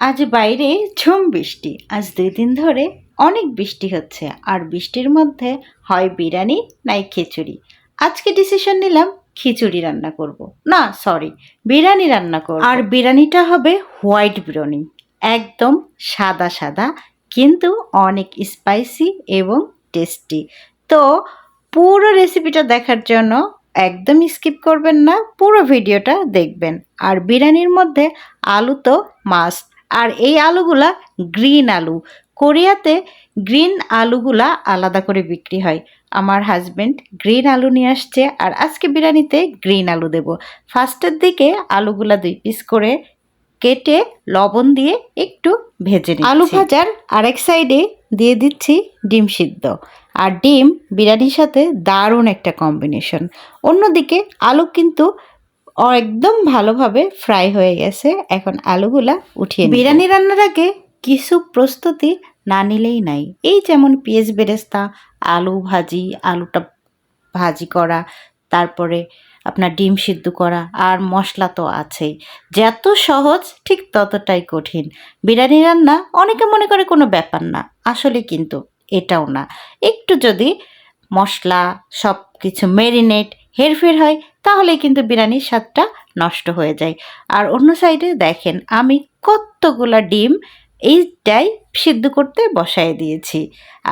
আজ বাইরে ঝুম বৃষ্টি। আজ 2 দিন ধরে অনেক বৃষ্টি হচ্ছে। আর বৃষ্টির মধ্যে হয় বিরিয়ানি নাই খিচুড়ি। আজকে ডিসিশন নিলাম খিচুড়ি রান্না করব। না সরি, বিরিয়ানি রান্না করব। আর বিরিয়ানিটা হবে হোয়াইট বিরিয়ানি। একদম সাদা সাদা কিন্তু অনেক স্পাইসি এবং টেস্টি। তো পুরো রেসিপিটা দেখার জন্য একদম স্কিপ করবেন না, পুরো ভিডিওটা দেখবেন। আর বিরিয়ানির মধ্যে আলু তো মাস্ট। আর এই আলুগুলা গ্রিন আলু। কোরিয়াতে গ্রিন আলুগুলা আলাদা করে বিক্রি হয়। আমার হাজবেন্ড গ্রিন আলু নিয়ে আসছে আর আজকে বিরিয়ানিতে গ্রিন আলু দেব। ফার্স্টের দিকে আলুগুলা 2 পিস করে কেটে লবণ দিয়ে একটু ভেজে নিচ্ছি। আলু ভাজার আরেক সাইডে দিয়ে দিচ্ছি ডিম সিদ্ধ। আর ডিম বিরিয়ানির সাথে দারুণ একটা কম্বিনেশন। অন্যদিকে আলু কিন্তু একদম ভালোভাবে ফ্রাই হয়ে গেছে। এখন আলুগুলা উঠিয়ে নিব। বিরিয়ানি রান্নার আগে কিছু প্রস্তুতি না নিলেই নাই। এই যেমন পেঁয়াজ বেরেস্তা, আলু ভাজি, আলুটা ভাজি করা, তারপরে আপনার ডিম সিদ্ধ করা, আর মশলা তো আছেই। যত সহজ ঠিক ততটাই কঠিন। বিরিয়ানি রান্না অনেকে মনে করে কোনো ব্যাপার না, আসলে কিন্তু এটাও না। একটু যদি মশলা সব কিছু মেরিনেট হেরফের হয় তাহলে কিন্তু বিরিয়ানির স্বাদটা নষ্ট হয়ে যায়। আর অন্য সাইডে দেখেন আমি কতগুলা ডিম এইটাই সিদ্ধ করতে বসায় দিয়েছি।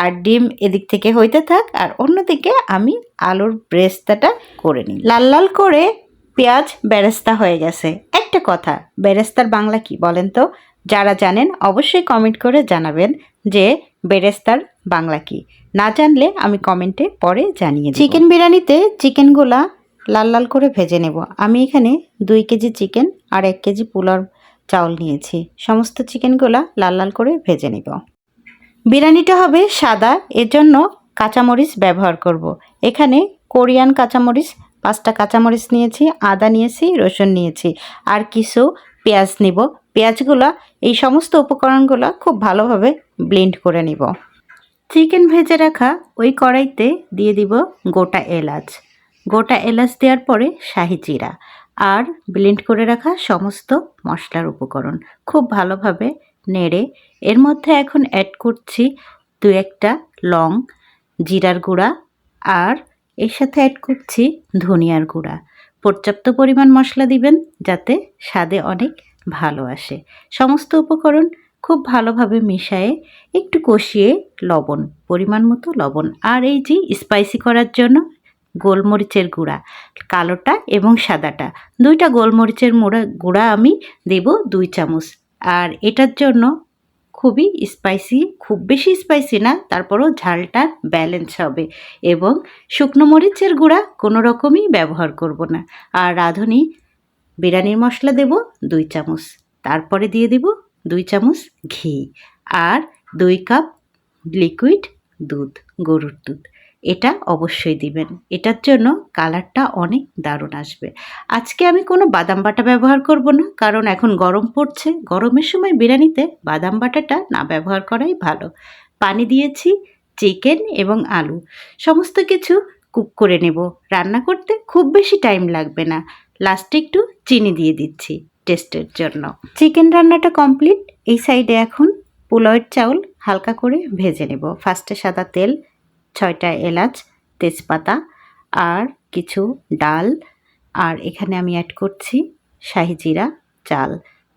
আর ডিম এদিক থেকে হইতে থাক আর অন্যদিকে আমি আলুর ব্রেস্তাটা করে নিই। লাল লাল করে পেঁয়াজ বেরেস্তা হয়ে গেছে। একটা কথা, বেরেস্তার বাংলা কি বলেন তো? যারা জানেন অবশ্যই কমেন্ট করে জানাবেন যে বেরেস্তার বাংলা কি। না জানলে আমি কমেন্টে পরে জানিয়ে দেব। চিকেন বিরিয়ানিতে চিকেনগুলা লাল লাল করে ভেজে নেব। আমি এখানে 2 কেজি চিকেন আর 1 কেজি পোলাও চাউল নিয়েছি। সমস্ত চিকেনগুলা লাল লাল করে ভেজে নেব। বিরিয়ানিটা হবে সাদা, এজন্য কাঁচামরিচ ব্যবহার করব। এখানে কোরিয়ান কাঁচামরিচ 5টা কাঁচামরিচ নিয়েছি, আদা নিয়েছি, রসুন নিয়েছি আর কিছু পেঁয়াজ নিব। পেঁয়াজগুলা এই সমস্ত উপকরণগুলো খুব ভালোভাবে ব্লেন্ড করে নিব। চিকেন ভেজে রাখা ওই কড়াইতে দিয়ে দিব গোটা এলাচ। গোটা এলাচ দেওয়ার পরে শাহি জিরা আর ব্লেন্ড করে রাখা সমস্ত মশলার উপকরণ খুব ভালোভাবে নেড়ে এর মধ্যে এখন অ্যাড করছি 2-1টা লং, জিরার গুঁড়া আর এর সাথে অ্যাড করছি ধনিয়ার গুঁড়া। পর্যাপ্ত পরিমাণ মশলা দিবেন যাতে স্বাদে অনেক ভালো আসে। সমস্ত উপকরণ খুব ভালোভাবে মিশিয়ে একটু কষিয়ে লবণ, পরিমাণ মতো লবণ, আর এই যে স্পাইসি করার জন্য গোলমরিচের গুঁড়া, কালোটা এবং সাদাটা, 2টা গোলমরিচের গুঁড়া আমি দেব 2 চামচ। আর এটার জন্য খুবই স্পাইসি, খুব বেশি স্পাইসি না, তারপরও ঝালটা ব্যালেন্স হবে। এবং শুকনো মরিচের গুঁড়া কোনো রকমই ব্যবহার করব না। আর রাঁধুনি বিরিয়ানির মশলা দেব 2 চামচ। তারপরে দিয়ে দেব 2 চামচ ঘি আর 2 কাপ লিকুইড দুধ, গরুর দুধ। এটা অবশ্যই দিবেন, এটার জন্য কালারটা অনেক দারুণ আসবে। আজকে আমি কোনো বাদাম বাটা ব্যবহার করব না, কারণ এখন গরম পড়ছে। গরমের সময় বিরিয়ানিতে বাদাম বাটাটা না ব্যবহার করাই ভালো। পানি দিয়েছি, চিকেন এবং আলু সমস্ত কিছু কুক করে নেব। রান্না করতে খুব বেশি টাইম লাগবে না। লাস্টে একটু চিনি দিয়ে দিচ্ছি টেস্টের জন্য। চিকেন রান্নাটা কমপ্লিট। এই সাইডে এখন পোলাওয়ের চাউল হালকা করে ভেজে নেব। ফার্স্টে সাদা তেল, 6টা এলাচ, তেজপাতা আর কিছু ডাল, আর এখানে আমি অ্যাড করছি শাহি জিরা,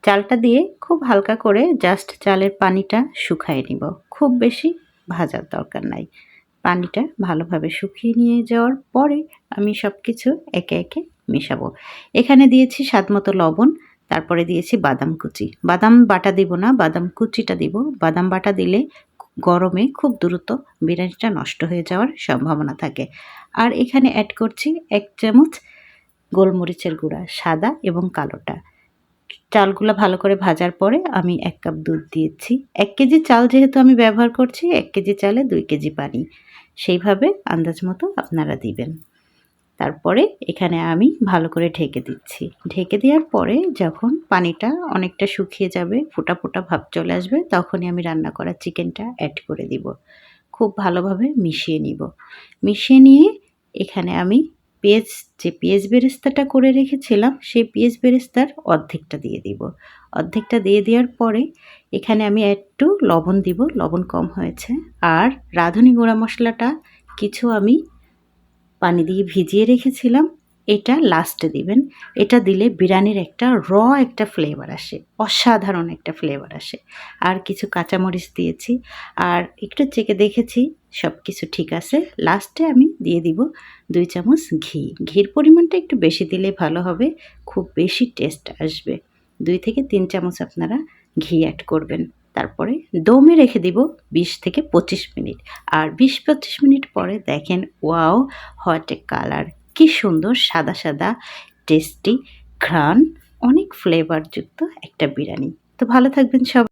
চালটা দিয়ে খুব হালকা করে জাস্ট চালের পানিটা শুকায় নিব। খুব বেশি ভাজার দরকার নাই। পানিটা ভালোভাবে শুকিয়ে নিয়ে যাওয়ার পরে আমি সব কিছু একে একে মেশাবো। এখানে দিয়েছি স্বাদমতো লবণ, তারপরে দিয়েছি বাদাম কুচি। বাদাম বাটা দিব না, বাদাম কুচিটা দিব। বাদাম বাটা দিলে গরমে খুব দ্রুত বিরিয়ানিটা নষ্ট হয়ে যাওয়ার সম্ভাবনা থাকে। আর এখানে অ্যাড করছি 1 চামচ গোলমরিচের গুঁড়া, সাদা এবং কালোটা। চালগুলো ভালো করে ভাজার পরে আমি 1 কাপ দুধ দিয়েছি। 1 কেজি চাল যেহেতু আমি ব্যবহার করছি, 1 কেজি চালে 2 কেজি পানি, সেইভাবে আন্দাজ মতো আপনারা দিবেন। তারপরে এখানে আমি ভালো করে ঢেকে দিচ্ছি। ঢেকে দেওয়ার পরে যখন পানিটা অনেকটা শুকিয়ে যাবে, ফোঁটা ফোঁটা ভাব চলে আসবে, তখনই আমি রান্না করা চিকেনটা অ্যাড করে দিব। খুব ভালোভাবে মিশিয়ে নিব। মিশিয়ে নিয়ে এখানে আমি পেঁয়াজ বেরেস্তাটা করে রেখেছিলাম, সেই পেঁয়াজ বেরেস্তার অর্ধেকটা দিয়ে দিব। অর্ধেকটা দিয়ে দেওয়ার পরে এখানে আমি একটু লবণ দিব, লবণ কম হয়েছে। আর রাঁধুনি গুঁড়া মশলাটা কিছু আমি পানি দিয়ে ভিজিয়ে রেখেছিলাম, এটা লাস্টে দিবেন। এটা দিলে বিরিয়ানির একটা একটা ফ্লেভার আসে, অসাধারণ একটা ফ্লেভার আসে। আর কিছু কাঁচামরিচ দিয়েছি, আর একটু চেখে দেখেছি সব কিছু ঠিক আছে। লাস্টে আমি দিয়ে দিব 2 চামচ ঘি। ঘির পরিমাণটা একটু বেশি দিলে ভালো হবে, খুব বেশি টেস্ট আসবে। 2 থেকে 3 চামচ আপনারা ঘি অ্যাড করবেন। তারপরে দমে রেখে দিব 20 থেকে 25 মিনিট। আর 20-25 মিনিট পরে দেখেন, ওয়াও, হোয়াট এ কালার! কি সুন্দর সাদা সাদা টেস্টি ঘ্রাণ, অনেক ফ্লেভারযুক্ত একটা বিরিয়ানি। তো ভালো থাকবেন সবাই।